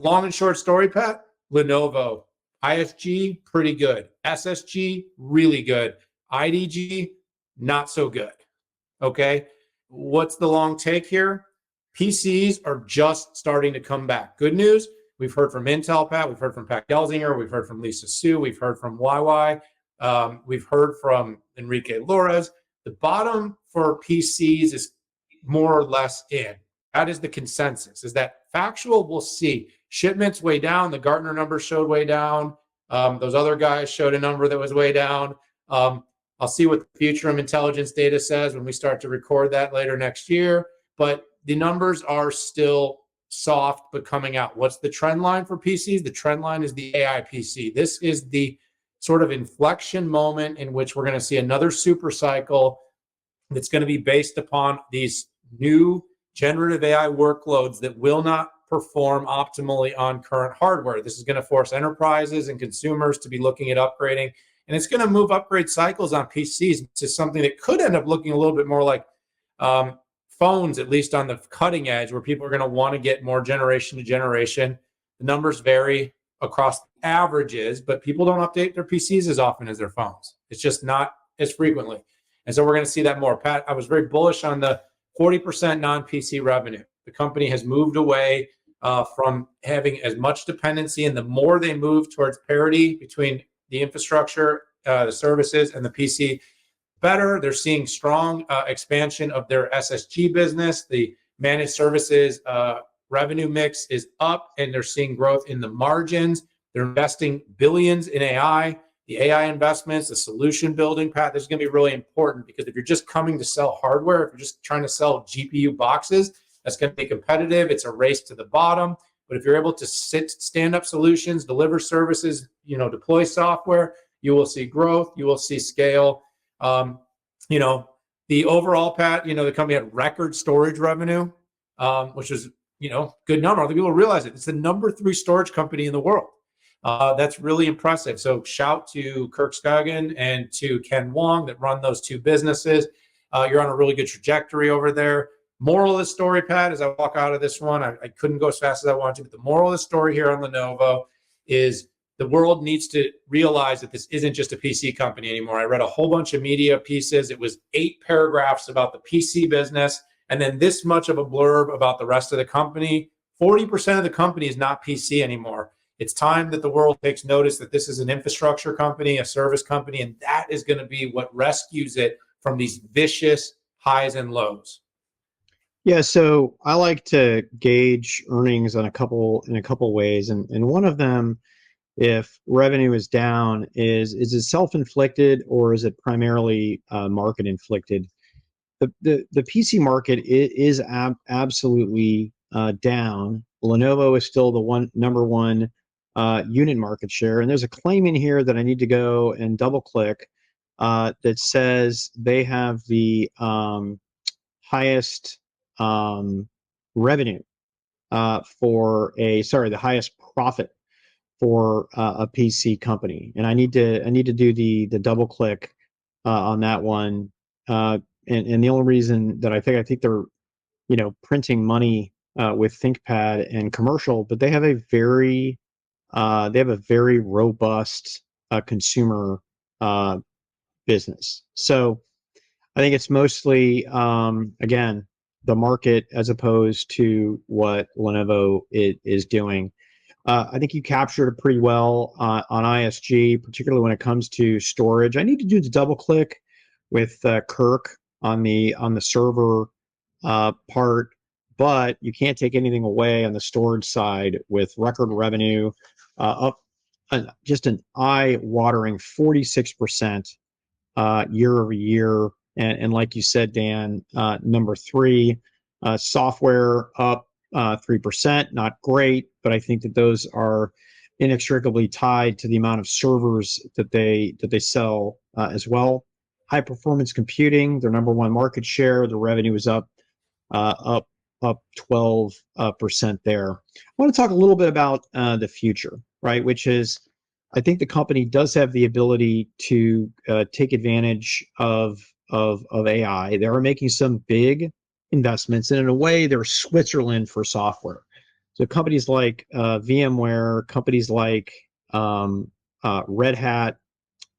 Long and short story, Pat, Lenovo, ISG, pretty good. SSG, really good. IDG, not so good. Okay. What's the long take here? PCs are just starting to come back. Good news. We've heard from Intel, Pat. We've heard from Pat Gelsinger. We've heard from Lisa Su. We've heard from YY. We've heard from Enrique Lores. The bottom for PCs is more or less in. That is the consensus. Is that factual? We'll see. Shipments way down. The Gartner numbers showed way down. Those other guys showed a number that was way down. I'll see what the Futurum intelligence data says when we start to record that later next year. But the numbers are still soft, but coming out. What's the trend line for PCs? The trend line is the AI PC. This is the sort of inflection moment in which we're going to see another super cycle that's going to be based upon these new generative AI workloads that will not perform optimally on current hardware. This is going to force enterprises and consumers to be looking at upgrading. And it's going to move upgrade cycles on PCs to something that could end up looking a little bit more like phones, at least on the cutting edge, where people are going to want to get more generation to generation. The numbers vary across averages, but people don't update their PCs as often as their phones. It's just not as frequently. And so we're going to see that more. Pat, I was very bullish on the 40% non-PC revenue. The company has moved away from having as much dependency, and the more they move towards parity between the infrastructure, the services, and the PC, better. They're seeing strong expansion of their SSG business. The managed services revenue mix is up, and they're seeing growth in the margins. They're investing billions in AI. The AI investments, the solution building, Pat, this is going to be really important, because if you're just coming to sell hardware, if you're just trying to sell GPU boxes, that's going to be competitive. It's a race to the bottom. But if you're able to stand up solutions, deliver services, deploy software, you will see growth. You will see scale. The overall, Pat, the company had record storage revenue, which is, good number. I think people realize it. It's the number 3 storage company in the world. That's really impressive. So shout to Kirk Skaugen and to Ken Wong that run those 2 businesses. You're on a really good trajectory over there. Moral of the story, Pat, as I walk out of this one, I couldn't go as fast as I wanted to, but the moral of the story here on Lenovo is the world needs to realize that this isn't just a PC company anymore. I read a whole bunch of media pieces. It was 8 paragraphs about the PC business, and then this much of a blurb about the rest of the company. 40% of the company is not PC anymore. It's time that the world takes notice that this is an infrastructure company, a service company, and that is going to be what rescues it from these vicious highs and lows. Yeah, so I like to gauge earnings in a couple ways, and one of them, if revenue is down, is it self-inflicted or is it primarily market inflicted? The PC market is absolutely down. Lenovo is still the number one unit market share, and there's a claim in here that I need to go and double click that says they have the highest revenue the highest profit for a PC company, and I need to do the double click on that one. And the only reason that I think they're printing money with ThinkPad and commercial, but they have a very robust consumer business. So I think it's mostly again the market as opposed to what Lenovo is doing. I think you captured it pretty well on ISG, particularly when it comes to storage. I need to do the double click with Kirk on the server part, but you can't take anything away on the storage side with record revenue up just an eye-watering 46% year over year. And like you said, Dan, number 3, software up 3%, not great, but I think that those are inextricably tied to the amount of servers that they sell as well. High performance computing, their number 1 market share, the revenue is up 12% there. I want to talk a little bit about the future, right? Which is, I think the company does have the ability to take advantage of AI. They are making some big investments, and in a way, they're Switzerland for software. So companies like VMware, companies like Red Hat,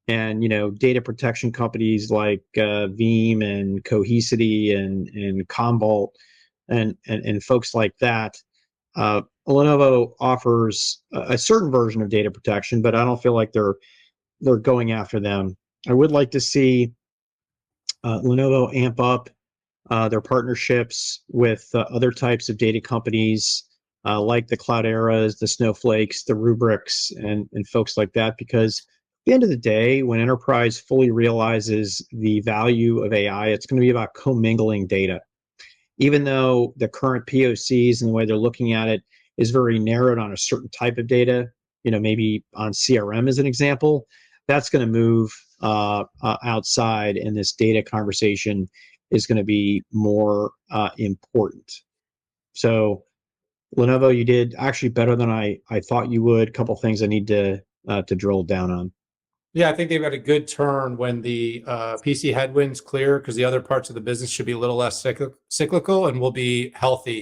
and data protection companies like Veeam and Cohesity and Commvault and folks like that. Lenovo offers a certain version of data protection, but I don't feel like they're going after them. I would like to see Lenovo amp up their partnerships with other types of data companies like the Clouderas, the Snowflakes, the Rubrics, and folks like that, because at the end of the day, when enterprise fully realizes the value of AI, it's going to be about commingling data. Even though the current POCs and the way they're looking at it is very narrowed on a certain type of data, maybe on CRM as an example, that's going to move outside, and this data conversation is going to be more important. So Lenovo, you did actually better than I thought you would. A couple things I need to drill down on. Yeah, I think they've got a good turn when the PC headwinds clear, because the other parts of the business should be a little less cyclical and will be healthy.